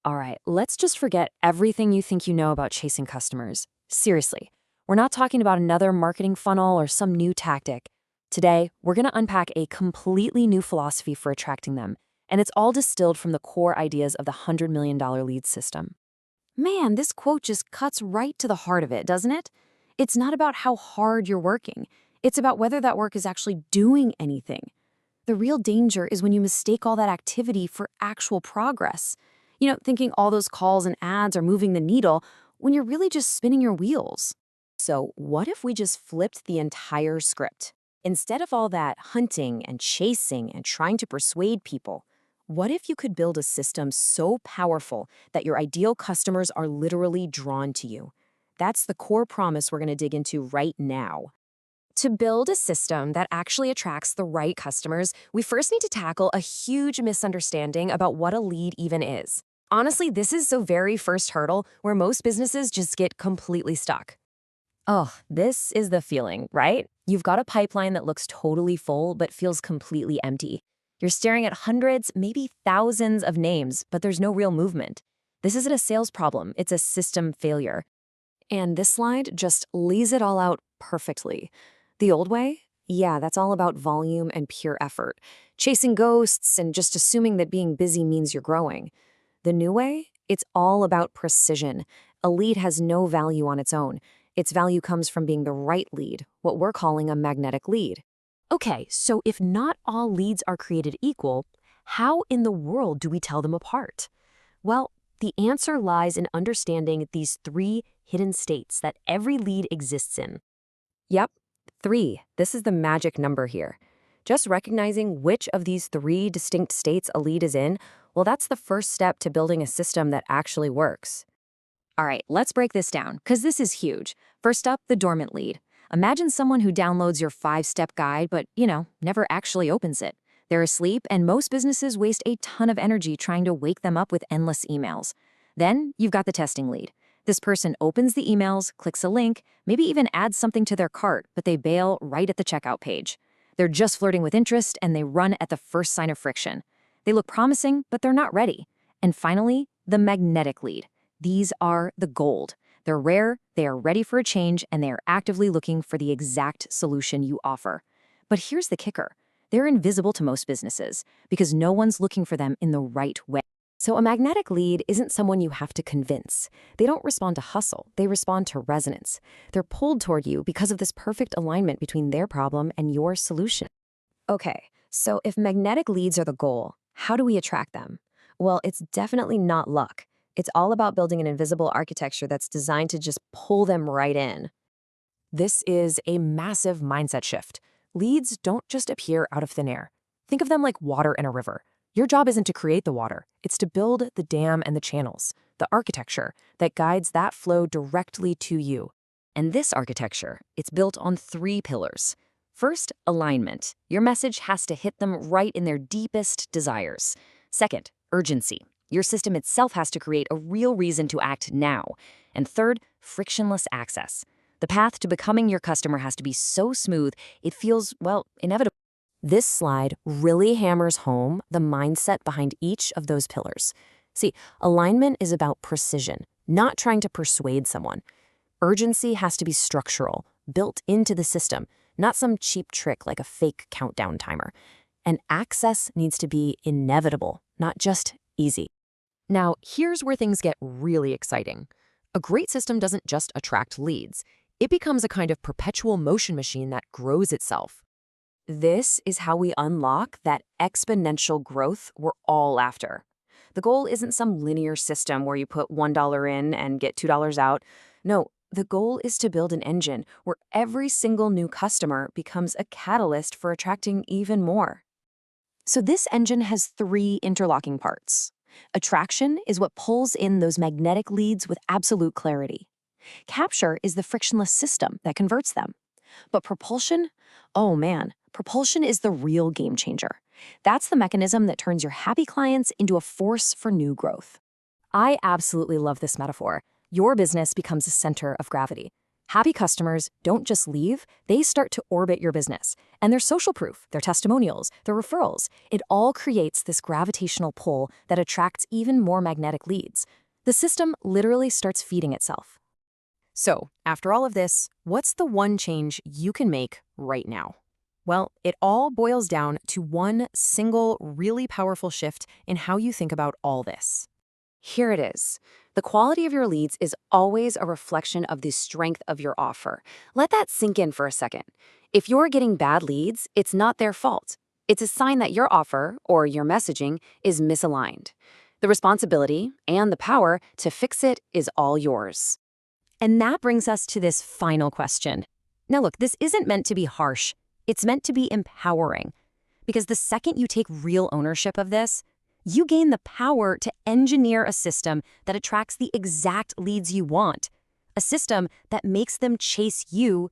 All right, let's just forget everything you think you know about chasing customers. Seriously, we're not talking about another marketing funnel or some new tactic. Today, we're going to unpack a completely new philosophy for attracting them, and it's all distilled from the core ideas of the $100 million lead system. Man, this quote just cuts right to the heart of it, doesn't it? It's not about how hard you're working. It's about whether that work is actually doing anything. The real danger is when you mistake all that activity for actual progress. Thinking all those calls and ads are moving the needle when you're really just spinning your wheels. So, what if we just flipped the entire script? Instead of all that hunting and chasing and trying to persuade people, what if you could build a system so powerful that your ideal customers are literally drawn to you? That's the core promise we're going to dig into right now. To build a system that actually attracts the right customers, we first need to tackle a huge misunderstanding about what a lead even is. Honestly, this is the very first hurdle where most businesses just get completely stuck. Oh, this is the feeling, right? You've got a pipeline that looks totally full but feels completely empty. You're staring at hundreds, maybe thousands of names, but there's no real movement. This isn't a sales problem, it's a system failure. And this slide just lays it all out perfectly. The old way? Yeah, that's all about volume and pure effort, chasing ghosts and just assuming that being busy means you're growing. The new way? It's all about precision. A lead has no value on its own. Its value comes from being the right lead, what we're calling a magnetic lead. Okay, so if not all leads are created equal, how in the world do we tell them apart? Well, the answer lies in understanding these three hidden states that every lead exists in. Yep, 3. This is the magic number here. Just recognizing which of these 3 distinct states a lead is in, well, that's the first step to building a system that actually works. All right, let's break this down, because this is huge. First up, the dormant lead. Imagine someone who downloads your 5-step guide, but, never actually opens it. They're asleep, and most businesses waste a ton of energy trying to wake them up with endless emails. Then, you've got the testing lead. This person opens the emails, clicks a link, maybe even adds something to their cart, but they bail right at the checkout page. They're just flirting with interest, and they run at the first sign of friction. They look promising, but they're not ready. And finally, the magnetic lead. These are the gold. They're rare, they are ready for a change, and they are actively looking for the exact solution you offer. But here's the kicker. They're invisible to most businesses because no one's looking for them in the right way. So a magnetic lead isn't someone you have to convince. They don't respond to hustle, they respond to resonance. They're pulled toward you because of this perfect alignment between their problem and your solution. Okay, so if magnetic leads are the goal, how do we attract them? Well, it's definitely not luck. It's all about building an invisible architecture that's designed to just pull them right in. This is a massive mindset shift. Leads don't just appear out of thin air. Think of them like water in a river. Your job isn't to create the water, it's to build the dam and the channels, the architecture that guides that flow directly to you. And this architecture, it's built on 3 pillars. First, alignment. Your message has to hit them right in their deepest desires. Second, urgency. Your system itself has to create a real reason to act now. And third, frictionless access. The path to becoming your customer has to be so smooth, it feels, well, inevitable. This slide really hammers home the mindset behind each of those pillars. See, alignment is about precision, not trying to persuade someone. Urgency has to be structural, built into the system, not some cheap trick like a fake countdown timer. And access needs to be inevitable, not just easy. Now, here's where things get really exciting. A great system doesn't just attract leads. It becomes a kind of perpetual motion machine that grows itself. This is how we unlock that exponential growth we're all after. The goal isn't some linear system where you put $1 in and get $2 out. No, the goal is to build an engine where every single new customer becomes a catalyst for attracting even more. So this engine has 3 interlocking parts. Attraction is what pulls in those magnetic leads with absolute clarity. Capture is the frictionless system that converts them. But propulsion? Oh man, propulsion is the real game changer. That's the mechanism that turns your happy clients into a force for new growth. I absolutely love this metaphor. Your business becomes a center of gravity. Happy customers don't just leave, they start to orbit your business. And their social proof, their testimonials, their referrals, it all creates this gravitational pull that attracts even more magnetic leads. The system literally starts feeding itself. So, after all of this, what's the one change you can make right now? Well, it all boils down to one single, really powerful shift in how you think about all this. Here it is. The quality of your leads is always a reflection of the strength of your offer. Let that sink in for a second. If you're getting bad leads, it's not their fault. It's a sign that your offer, or your messaging, is misaligned. The responsibility and the power to fix it is all yours. And that brings us to this final question. Now look, this isn't meant to be harsh. It's meant to be empowering. Because the second you take real ownership of this, you gain the power to engineer a system that attracts the exact leads you want. A system that makes them chase you